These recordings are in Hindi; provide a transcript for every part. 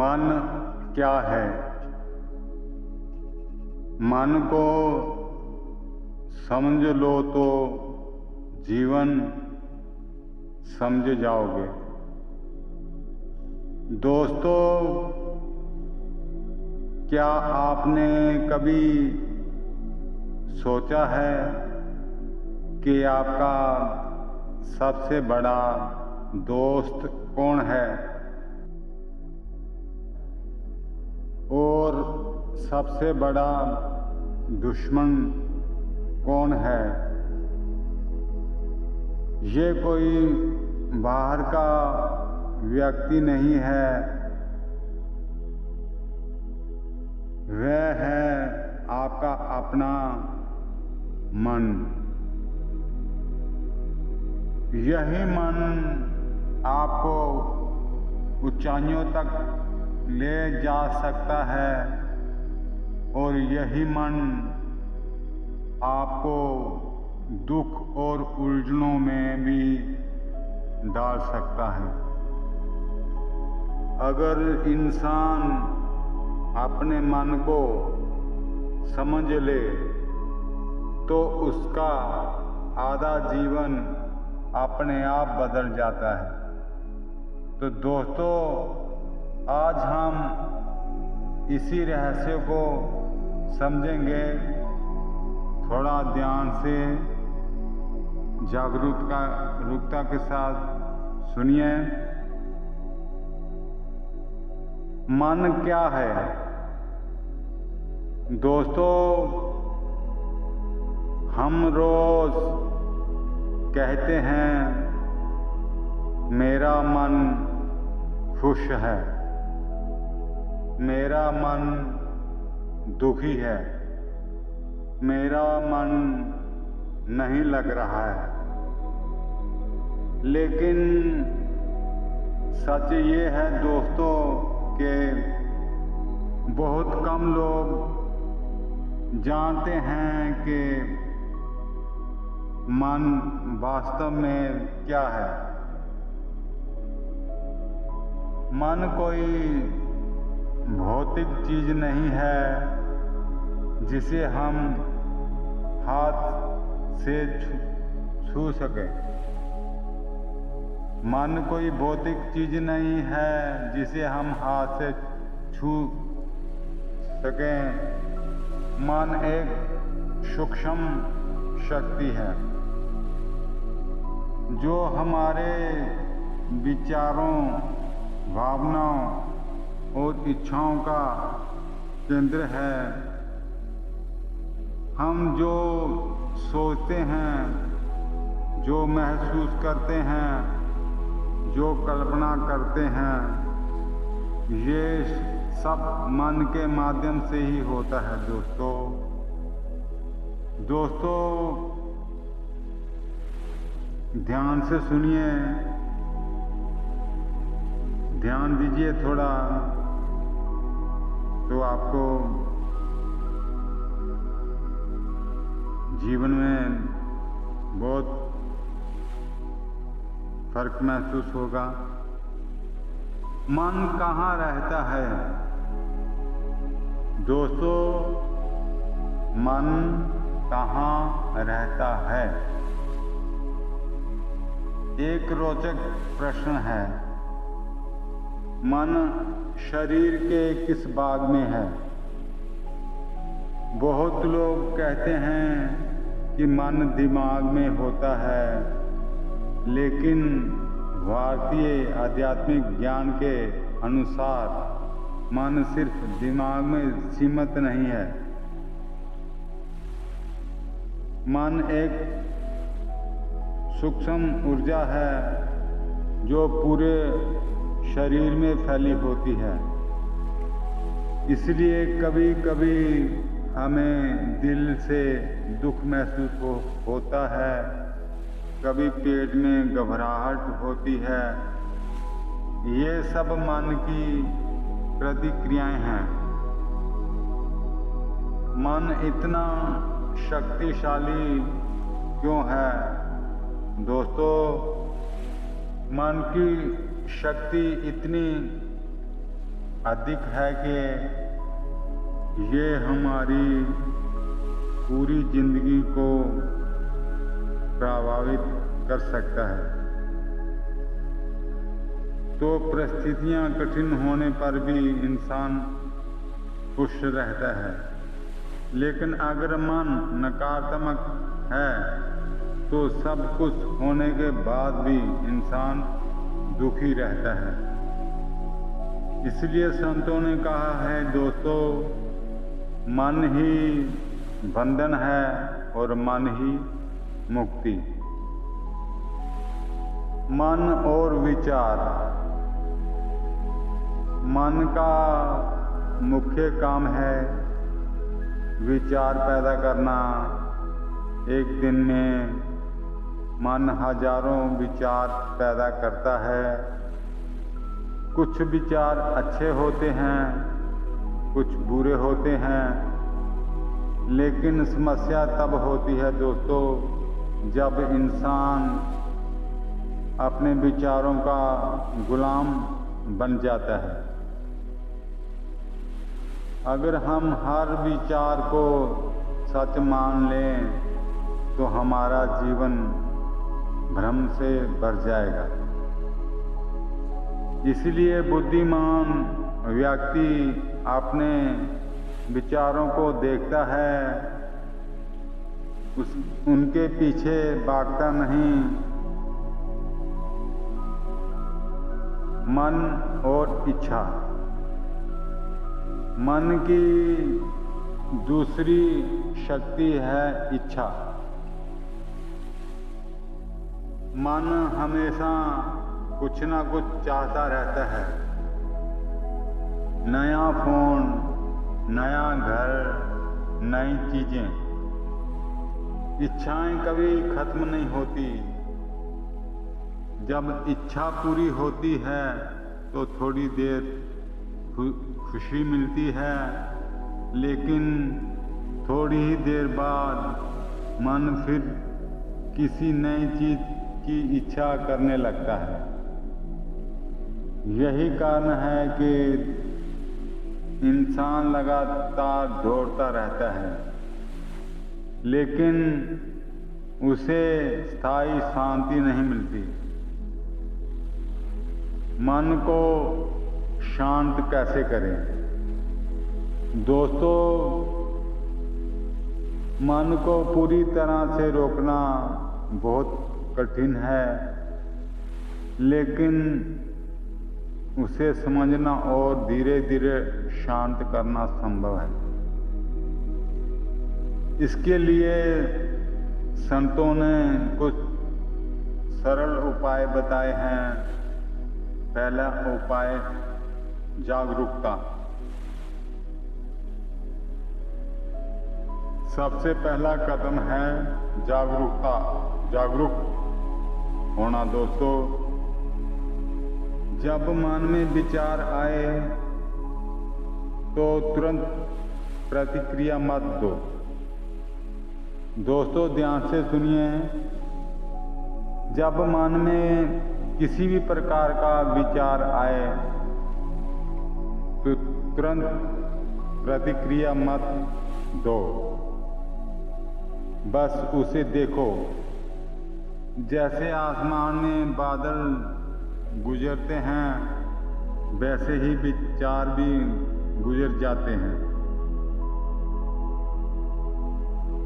मन क्या है? मन को समझ लो तो जीवन समझ जाओगे। दोस्तों, क्या आपने कभी सोचा है कि आपका सबसे बड़ा दोस्त कौन है और सबसे बड़ा दुश्मन कौन है? ये कोई बाहर का व्यक्ति नहीं है, वह है आपका अपना मन। यही मन आपको ऊंचाइयों तक ले जा सकता है और यही मन आपको दुख और उलझनों में भी डाल सकता है। अगर इंसान अपने मन को समझ ले तो उसका आधा जीवन अपने आप बदल जाता है। तो दोस्तों, आज हम इसी रहस्य को समझेंगे। थोड़ा ध्यान से जागरूकता के साथ सुनिए। मन क्या है? दोस्तों, हम रोज कहते हैं मेरा मन खुश है, मेरा मन दुखी है, मेरा मन नहीं लग रहा है। लेकिन सच ये है दोस्तों कि बहुत कम लोग जानते हैं कि मन वास्तव में क्या है। मन कोई भौतिक चीज नहीं है जिसे हम हाथ से छू सके। मन कोई भौतिक चीज नहीं है जिसे हम हाथ से छू सकें। मन एक सूक्ष्म शक्ति है जो हमारे विचारों, भावनाओं और इच्छाओं का केंद्र है। हम जो सोचते हैं, जो महसूस करते हैं, जो कल्पना करते हैं, ये सब मन के माध्यम से ही होता है। दोस्तों, ध्यान से सुनिए, ध्यान दीजिए थोड़ा, तो आपको जीवन में बहुत फर्क महसूस होगा। मन कहाँ रहता है? दोस्तों, मन कहाँ रहता है? एक रोचक प्रश्न है। मन शरीर के किस भाग में है? बहुत लोग कहते हैं कि मन दिमाग में होता है, लेकिन भारतीय आध्यात्मिक ज्ञान के अनुसार मन सिर्फ दिमाग में सीमित नहीं है। मन एक सूक्ष्म ऊर्जा है जो पूरे शरीर में फैली होती है। इसलिए कभी कभी हमें दिल से दुख महसूस होता है, कभी पेट में घबराहट होती है। ये सब मन की प्रतिक्रियाएं हैं। मन इतना शक्तिशाली क्यों है? दोस्तों, मन की शक्ति इतनी अधिक है कि ये हमारी पूरी जिंदगी को प्रभावित कर सकता है। तो परिस्थितियां कठिन होने पर भी इंसान खुश रहता है, लेकिन अगर मन नकारात्मक है तो सब कुछ होने के बाद भी इंसान दुखी रहता है। इसलिए संतों ने कहा है दोस्तों, मन ही बंधन है और मन ही मुक्ति। मन और विचार। मन का मुख्य काम है विचार पैदा करना। एक दिन में मन हजारों विचार पैदा करता है। कुछ विचार अच्छे होते हैं, कुछ बुरे होते हैं, लेकिन समस्या तब होती है दोस्तों जब इंसान अपने विचारों का गुलाम बन जाता है। अगर हम हर विचार को सच मान लें तो हमारा जीवन भ्रम से भर जाएगा। इसलिए बुद्धिमान व्यक्ति अपने विचारों को देखता है, उनके पीछे भागता नहीं। मन और इच्छा। मन की दूसरी शक्ति है इच्छा। मन हमेशा कुछ ना कुछ चाहता रहता है। नया फोन, नया घर, नई चीजें। इच्छाएं कभी खत्म नहीं होती। जब इच्छा पूरी होती है तो थोड़ी देर खुशी मिलती है, लेकिन थोड़ी ही देर बाद मन फिर किसी नई चीज की इच्छा करने लगता है। यही कारण है कि इंसान लगातार दौड़ता रहता है, लेकिन उसे स्थायी शांति नहीं मिलती। मन को शांत कैसे करें? दोस्तों, मन को पूरी तरह से रोकना बहुत कठिन है, लेकिन उसे समझना और धीरे धीरे शांत करना संभव है। इसके लिए संतों ने कुछ सरल उपाय बताए हैं। पहला उपाय जागरूकता। सबसे पहला कदम है जागरूकता, जागरूक होना। दोस्तों, जब मन में विचार आए तो तुरंत प्रतिक्रिया मत दो। दोस्तों, ध्यान से सुनिए। जब मन में किसी भी प्रकार का विचार आए तो तुरंत प्रतिक्रिया मत दो, बस उसे देखो। जैसे आसमान में बादल गुजरते हैं, वैसे ही विचार भी गुजर जाते हैं।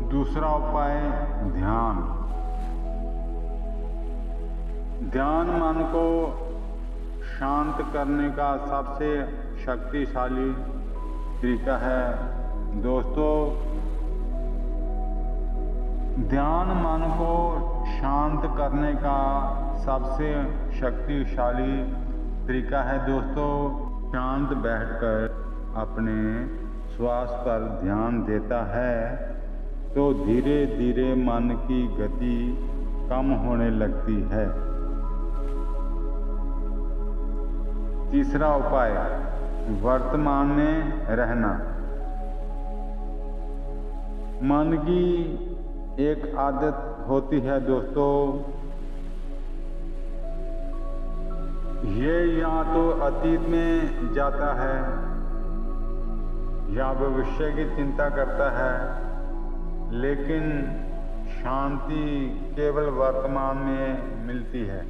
दूसरा उपाय ध्यान। ध्यान मन को शांत करने का सबसे शक्तिशाली तरीका है। दोस्तों, ध्यान मन को शांत करने का सबसे शक्तिशाली तरीका है। दोस्तों, शांत बैठकर अपने श्वास पर ध्यान देता है तो धीरे धीरे मन की गति कम होने लगती है। तीसरा उपाय वर्तमान में रहना। मन की एक आदत होती है दोस्तों, ये या तो अतीत में जाता है या भविष्य की चिंता करता है, लेकिन शांति केवल वर्तमान में मिलती है।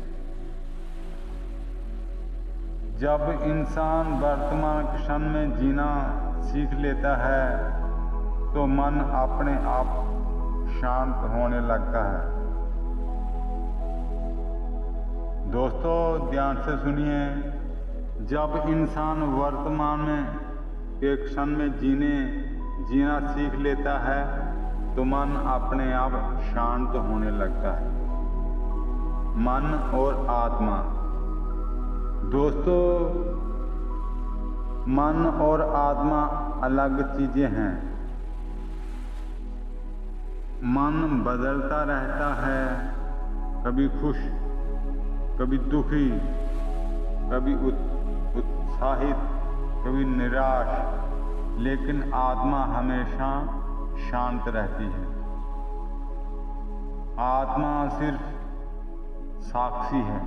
जब इंसान वर्तमान क्षण में जीना सीख लेता है तो मन अपने आप शांत होने लगता है। दोस्तों ध्यान से सुनिए, जब इंसान वर्तमान में के क्षण में जीना सीख लेता है तो मन अपने आप शांत होने लगता है। मन और आत्मा। दोस्तों, मन और आत्मा अलग चीजें हैं। मन बदलता रहता है, कभी खुश, कभी दुखी, कभी उत्साहित, कभी निराश, लेकिन आत्मा हमेशा शांत रहती है। आत्मा सिर्फ साक्षी है।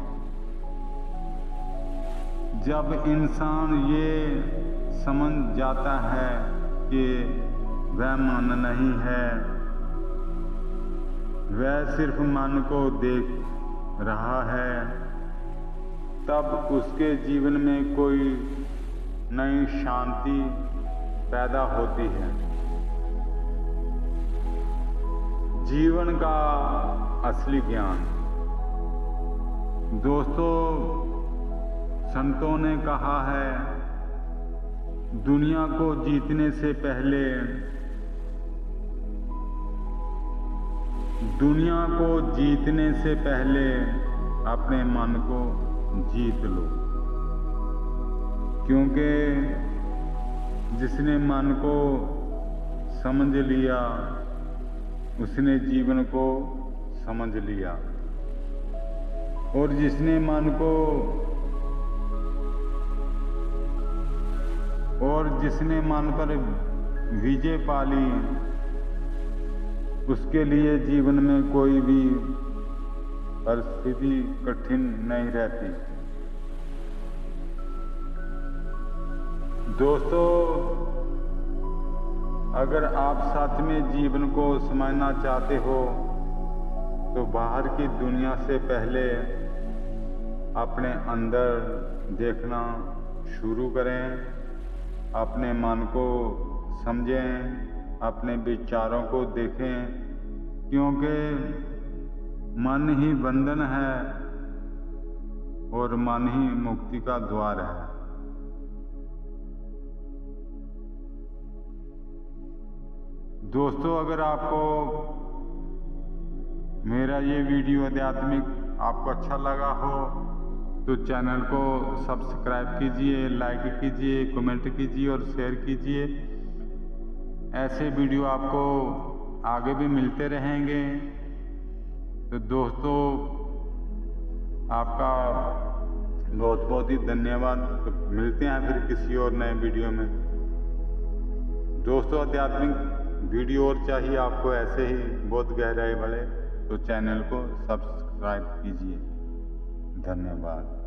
जब इंसान ये समझ जाता है कि वह मन नहीं है, वह सिर्फ मन को देख रहा है, तब उसके जीवन में कोई नई शांति पैदा होती है। जीवन का असली ज्ञान। दोस्तों, संतों ने कहा है, दुनिया को जीतने से पहले अपने मन को जीत लो, क्योंकि जिसने मन को समझ लिया उसने जीवन को समझ लिया, और जिसने मन पर विजय पा ली, उसके लिए जीवन में कोई भी परिस्थिति कठिन नहीं रहती। दोस्तों, अगर आप सच में जीवन को समझना चाहते हो तो बाहर की दुनिया से पहले अपने अंदर देखना शुरू करें। अपने मन को समझें, अपने विचारों को देखें, क्योंकि मन ही बंधन है और मन ही मुक्ति का द्वार है। दोस्तों, अगर आपको मेरा ये वीडियो आध्यात्मिक आपको अच्छा लगा हो तो चैनल को सब्सक्राइब कीजिए, लाइक कीजिए, कमेंट कीजिए और शेयर कीजिए। ऐसे वीडियो आपको आगे भी मिलते रहेंगे। तो दोस्तों, आपका बहुत बहुत ही धन्यवाद। तो मिलते हैं फिर किसी और नए वीडियो में। दोस्तों, आध्यात्मिक वीडियो और चाहिए आपको ऐसे ही बहुत गहराई वाले, तो चैनल को सब्सक्राइब कीजिए। धन्यवाद।